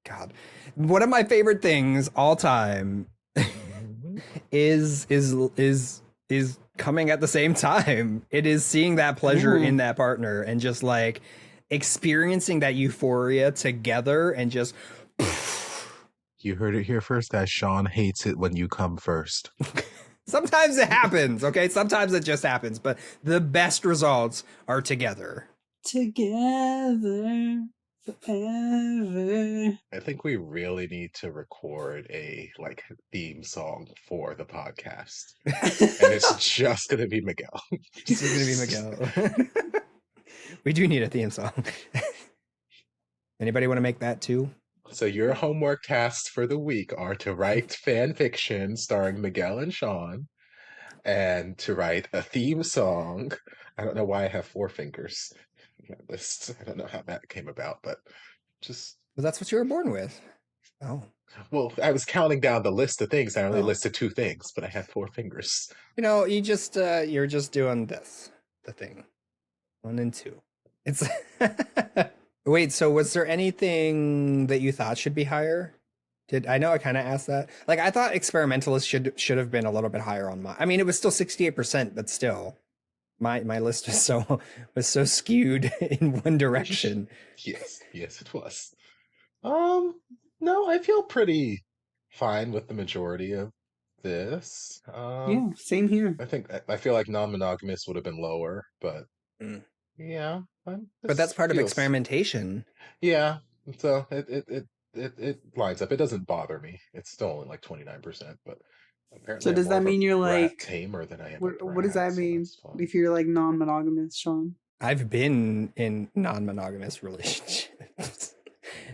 God, one of my favorite things all time is coming at the same time. It is seeing that pleasure in that partner and just like experiencing that euphoria together and just. You heard it here first, guys. Sean hates it when you come first. Sometimes it happens, okay? Sometimes it just happens, but the best results are together. Together forever. I think we really need to record a theme song for the podcast. And it's just gonna be Miguel. It's gonna be Miguel. We do need a theme song. Anybody want to make that too? So your homework tasks for the week are to write fan fiction starring Miguel and Sean, and to write a theme song. I don't know why I have 4 fingers in my list. I don't know how that came about, but just... Well, that's what you were born with. Oh. Well, I was counting down the list of things. I only listed 2 things, but I had 4 fingers. You know, you're just doing this, the thing. 1 and 2. It's... Wait, so was there anything that you thought should be higher? I know I kind of asked that. Like, I thought experimentalist should have been a little bit higher on my. I mean, it was still 68%, but still, my list was so skewed in one direction. Yes, it was. No, I feel pretty fine with the majority of this. Yeah, same here. I feel like non-monogamous would have been lower, but yeah. But that's part of experimentation. Yeah, so it lines up. It doesn't bother me. It's still only like 29%, but apparently. So does that mean you're like tamer than I am? What does that mean if you're like non-monogamous, Sean? I've been in non-monogamous relationships.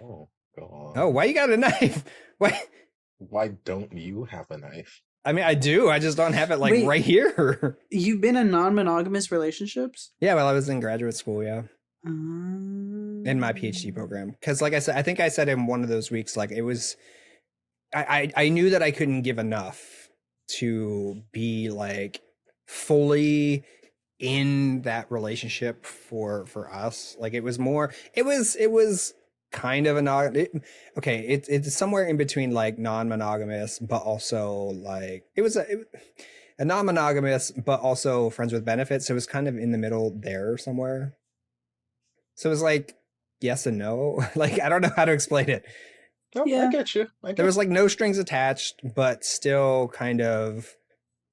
Oh, go on. Oh, why you got a knife? Why don't you have a knife? I mean, I do. I just don't have it like right here. You've been in non-monogamous relationships? Yeah, well, I was in graduate school, yeah. In my PhD program. Because like I said, I think I said in one of those weeks, like it was, I knew that I couldn't give enough to be like fully in that relationship for us. Like it was more, it was kind of it's somewhere in between like non-monogamous, but also like it was a non-monogamous, but also friends with benefits. So it was kind of in the middle there somewhere. So it was like yes and no. Like I don't know how to explain it. Oh, yeah. I get you. There was like no strings attached, but still kind of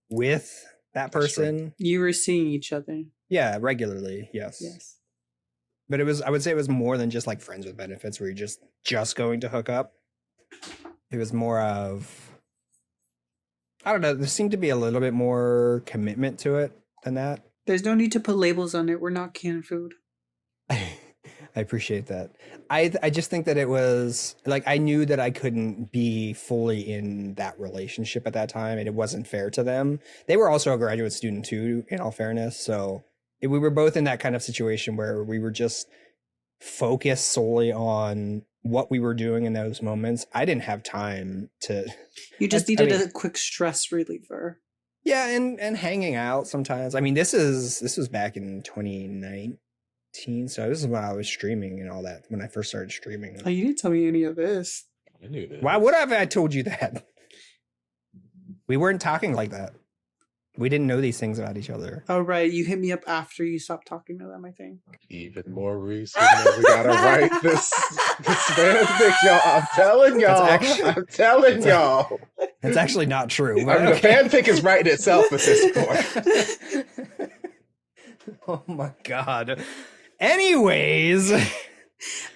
with that person. You were seeing each other. Yeah, regularly. Yes. But I would say it was more than just like friends with benefits where you're just going to hook up. It was more of, I don't know, there seemed to be a little bit more commitment to it than that. There's no need to put labels on it. We're not canned food. I appreciate that. I just think that it was like, I knew that I couldn't be fully in that relationship at that time, and it wasn't fair to them. They were also a graduate student too, in all fairness. So we were both in that kind of situation where we were just focused solely on what we were doing in those moments. I didn't have time to. You just needed a quick stress reliever. Yeah, and hanging out sometimes. I mean, this was back in 2019, so this is when I was streaming and all that. When I first started streaming. Oh, you didn't tell me any of this. I knew this. Why would have I told you that? We weren't talking like that. We didn't know these things about each other. Oh, right. You hit me up after you stopped talking to them, I think. Even more reason that we gotta write this fanfic, y'all. I'm telling y'all. That's actually not true. The fanfic is writing itself at this point. Oh my god. Anyways.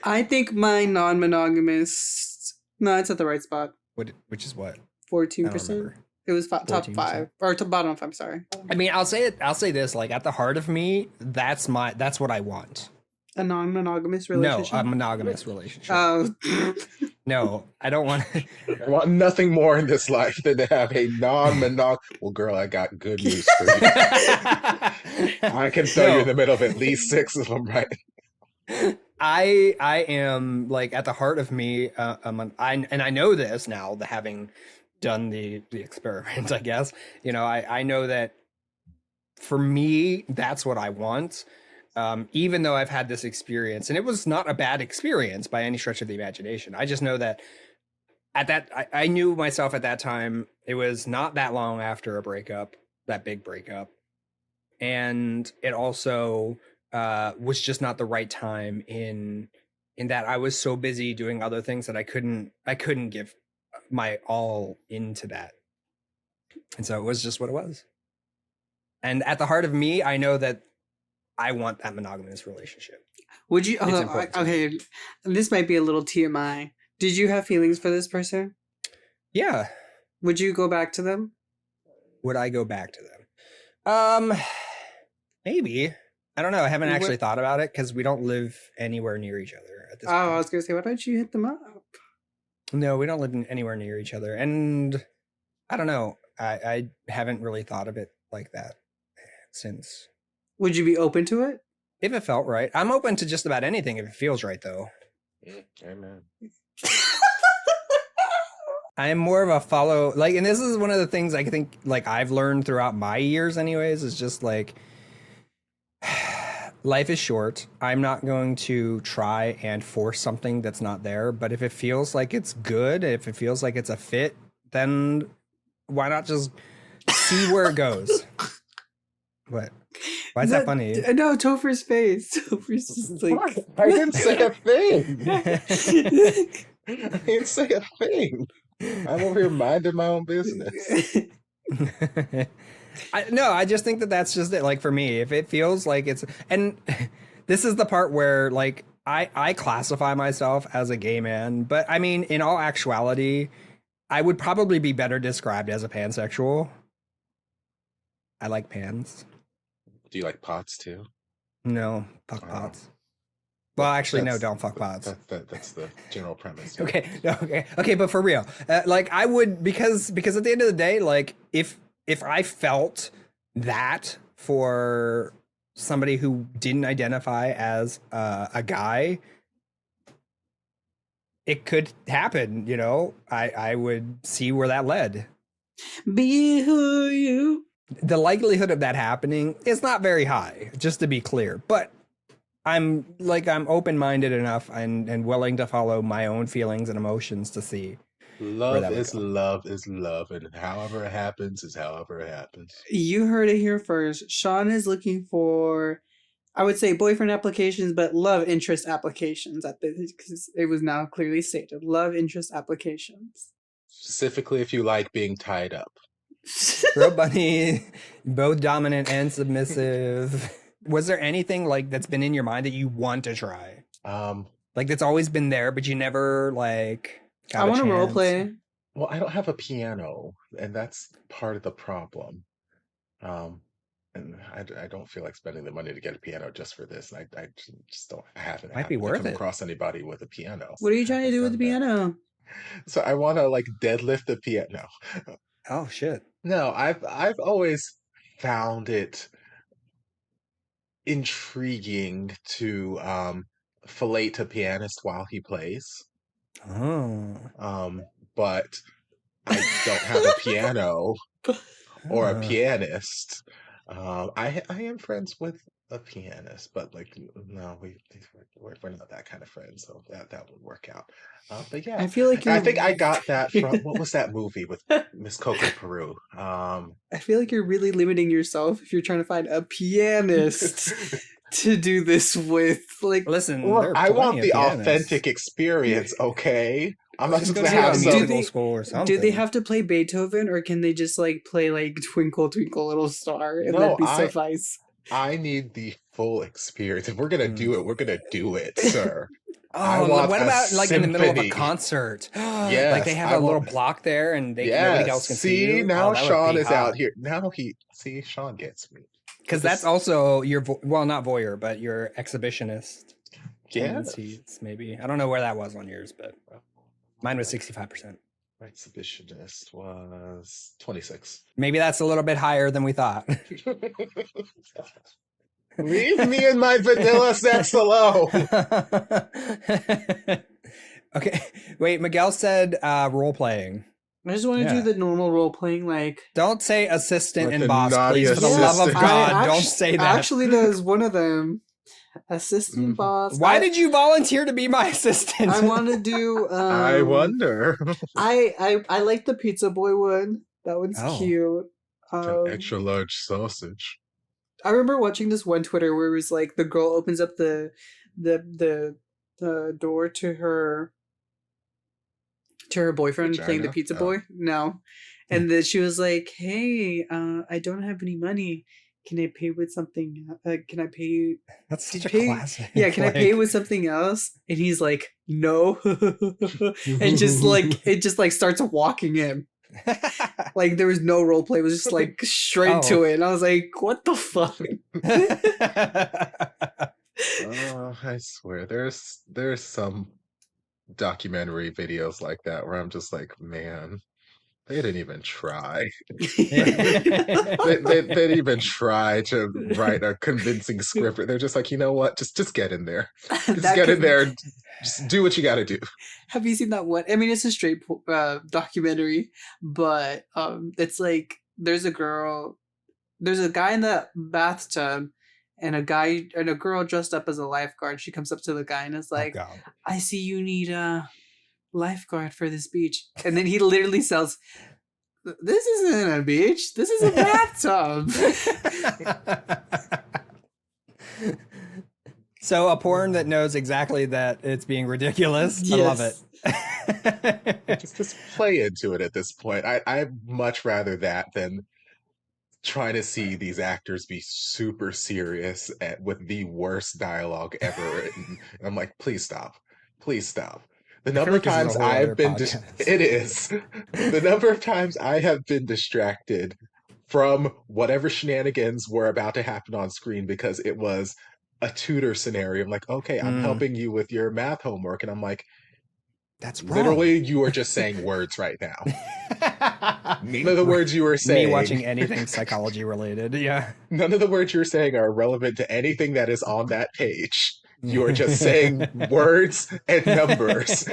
I think my non-monogamous... No, it's at the right spot. Which is what? 14%. It was top 5 or top bottom 5. Sorry. I mean, I'll say this. Like at the heart of me, that's what I want. A non-monogamous No, relationship? a monogamous relationship. Oh. No, I don't want to. I want nothing more in this life than to have a non-monog. Well, girl, I got good news for you. I can throw you in the middle of at least 6 of them, right? I am like at the heart of me. I know this now, having done the experiment. I guess I know that for me, that's what I want. Even though I've had this experience, and it was not a bad experience by any stretch of the imagination. I just know that I knew myself at that time. It was not that long after a breakup, that big breakup. And it also was just not the right time in that I was so busy doing other things that I couldn't give my all into that. And so it was just what it was. And at the heart of me, I know that I want that monogamous relationship. Would you? Okay, this might be a little TMI. Did you have feelings for this person? Yeah. Would you go back to them? Would I go back to them? Maybe. I don't know. I haven't actually thought about it because we don't live anywhere near each other at this point. I was gonna say, why don't you hit them up? No, we don't live anywhere near each other, and I don't know. I haven't really thought of it like that since. Would you be open to it? If it felt right. I'm open to just about anything if it feels right, though. Amen. I'm more of a follow, like, and this is one of the things I think, like, I've learned throughout my years anyways, is just like, life is short. I'm not going to try and force something that's not there, but if it feels like it's good, if it feels like it's a fit, then why not just see where it goes? What? Why is that funny? No, Tofer's face. Tofer's just like... I didn't say a thing. I didn't say a thing. I'm over here minding my own business. I just think that that's just it. Like, for me, if it feels like it's... And this is the part where, like, I classify myself as a gay man, but I mean, in all actuality, I would probably be better described as a pansexual. I like pans. Do you like pots too? No, fuck pots. Well, actually, no, don't fuck pots. That's the general premise. Okay, but for real, like, I would, because at the end of the day, like, if I felt that for somebody who didn't identify as a guy, it could happen. I would see where that led. Be who you. The likelihood of that happening is not very high, just to be clear, but I'm open-minded enough and willing to follow my own feelings and emotions to see. Love is love is love, and however it happens is however it happens. You heard it here first. Sean is looking for, I would say, boyfriend applications, but love interest applications because it was now clearly stated. Love interest applications. Specifically, if you like being tied up. Bro bunny, both dominant and submissive. Was there anything like that's been in your mind that you want to try? Like that's always been there, but you never like got I want to role chance? play. Well, I don't have a piano, and that's part of the problem. And I don't feel like spending the money to get a piano just for this. I just don't. I haven't. Might be worth come it. across anybody with a piano. What are you trying to do with the piano? So I want to like deadlift the piano. Oh shit. No, I've always found it intriguing to fillet a pianist while he plays. Oh. But I don't have a piano or a pianist. I am friends with a pianist, but like no, we're not that kind of friends, so that would work out. But yeah, I feel like I think I got that from what was that movie with Miss Coco Peru? I feel like you're really limiting yourself if you're trying to find a pianist to do this with. Like, listen, look, I want the authentic experience. Okay, I'm not just gonna have some school or something. Do they have to play Beethoven, or can they just like play like Twinkle Twinkle Little Star and that be suffice? I need the full experience. If we're gonna do it, we're gonna do it, sir. Oh, what about like in the middle of a concert? Yes, like they have a little block there, and nobody else can see you. Now Sean is out here. Now Sean gets me. Because that's also your not voyeur, but your exhibitionist. Yes. tendencies, maybe. I don't know where that was on yours, but mine was 65%. My exhibitionist was 26. Maybe that's a little bit higher than we thought. Leave me and my vanilla sex alone. Okay, wait, Miguel said role playing. I just want to do the normal role playing, like. Don't say assistant Like and the boss, naughty please. For the love of assistant. God, don't say that. Actually, that was one of them. Assistant boss. Why did you volunteer to be my assistant? I want to do. I wonder. I like the pizza boy one. That one's Oh. cute. An extra large sausage. I remember watching this one Twitter where it was like the girl opens up the door to her boyfriend playing the Vagina? pizza Oh. boy. No, and then she was like, "Hey, I don't have any money. Can I pay with something? Can I pay you? That's such a pay- classic. Yeah, can I pay you with something else?" And he's like, "No," and just like it just like starts walking in. Like there was no role play; it was just like straight to it. And I was like, "What the fuck?" Oh, I swear, there's some documentary videos like that where I'm just like, man, they didn't even try. They didn't even try to write a convincing script. They're just like, you know what? Just get in there. Just That get in could- there. Just do what you got to do. Have you seen that one? I mean, it's a straight documentary, but it's like there's a guy in the bathtub, and a girl dressed up as a lifeguard. She comes up to the guy and is like, Oh, God. "I see you need a lifeguard for this beach," and then he literally says, "This isn't a beach. This is a bathtub." So a porn that knows exactly that it's being ridiculous. I love it. Just play into it at this point. I'd much rather that than trying to see these actors be super serious with the worst dialogue ever written. And I'm like, please stop. Please stop. The number of like this is a times whole other I've been podcast. it is. The number of times I have been distracted from whatever shenanigans were about to happen on screen because it was a tutor scenario. I'm like, okay, I'm helping you with your math homework. And I'm like, That's wrong. literally, you are just saying words right now. None of the words you were saying. Me watching anything psychology related. Yeah. None of the words you're saying are relevant to anything that is on that page. You are just saying words and numbers.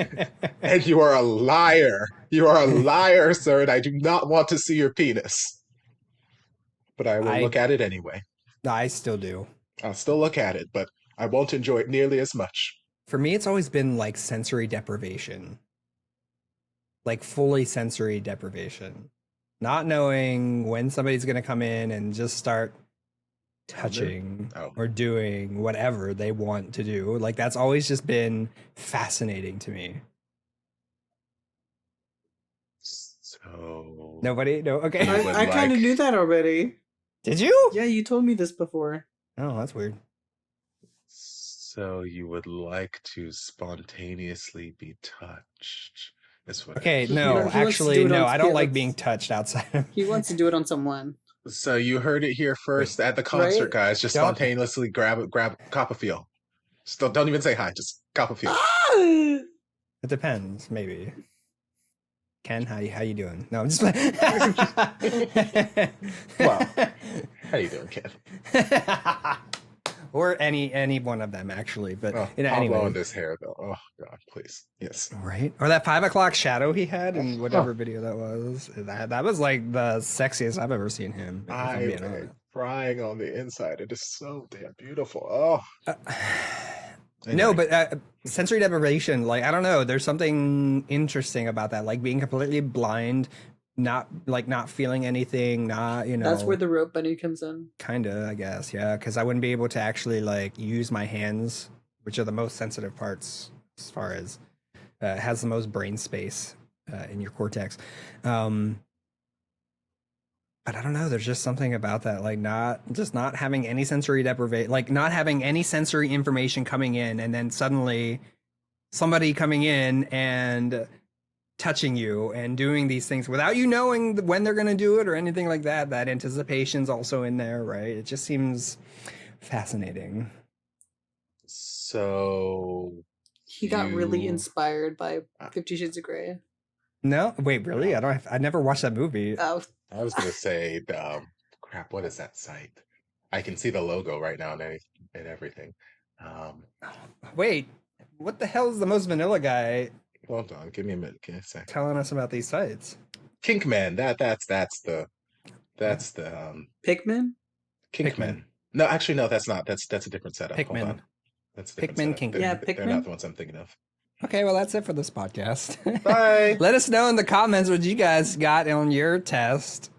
And you are a liar. You are a liar, sir, and I do not want to see your penis. But I will look at it anyway. I still do. I'll still look at it, but I won't enjoy it nearly as much. For me, it's always been like sensory deprivation. Like fully sensory deprivation. Not knowing when somebody's going to come in and just start touching or doing whatever they want to do. Like that's always just been fascinating to me. So Nobody? No? Okay. I kind of knew that already. Did you? Yeah, you told me this before. Oh, that's weird. So you would like to spontaneously be touched? That's what. Okay, He no, wants to actually, do it no. on- I don't yeah, like let's- being touched outside of. He wants to do it on someone. So you heard it here first at the concert, Right? guys. Just Don't- spontaneously grab cop a feel. Still, don't even say hi. Just cop a feel. Ah! It depends, maybe. Ken, how you doing? No, I'm just. Well, How you doing, Ken? or any one of them actually, but Oh, you know, Pablo anyway. in this hair, though. Oh God, please, yes. Right? Or that 5 o'clock shadow he had in whatever video that was. That was like the sexiest I've ever seen him. If I'm being I'm honest. crying on the inside. It is so damn beautiful. Oh. No, Anyway. but sensory deprivation, like, I don't know. There's something interesting about that. Like being completely blind, not feeling anything, not, you know. That's where the rope bunny comes in. Kinda, I guess, yeah. Because I wouldn't be able to actually, like, use my hands, which are the most sensitive parts as far as has the most brain space in your cortex. But I don't know. There's just something about that, like not having any sensory deprivation, like not having any sensory information coming in, and then suddenly somebody coming in and touching you and doing these things without you knowing when they're going to do it or anything like that. That anticipation's also in there, right? It just seems fascinating. So He got really you- inspired by 50 Shades of Grey. No, wait, really? I never watched that movie. Oh, I was gonna say, crap. What is that site? I can see the logo right now and everything. Wait, what the hell is the most vanilla guy Hold on, give me a minute. Give me a second. telling us about these sites? Kinkman. That's the Pikmin? Kinkman. No, actually, no. That's not. That's a different setup. Hold Pikmin. on. That's a different Pikmin, setup. Kinkman. Yeah, They're Pikmin. not the ones I'm thinking of. Okay, well, that's it for this podcast. Bye. Let us know in the comments what you guys got on your test.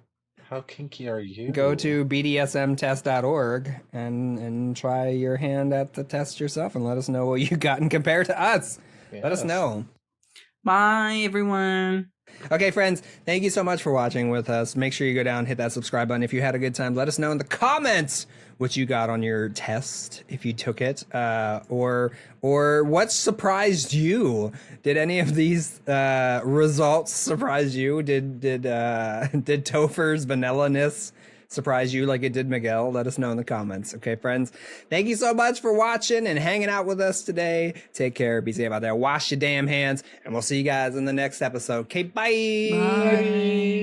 How kinky are you? Go to bdsmtest.org and try your hand at the test yourself and let us know what you got and compare to us. Let us Yes. know. Bye, everyone. Okay, friends, thank you so much for watching with us. Make sure you go down, hit that subscribe button. If you had a good time, let us know in the comments what you got on your test, if you took it, or what surprised you. Did any of these results surprise you? Did Tofer's vanilla-ness surprise you like it did Miguel? Let us know in the comments. Okay, friends, thank you so much for watching and hanging out with us today. Take care, be safe out there, wash your damn hands, and we'll see you guys in the next episode. Okay, bye. Bye.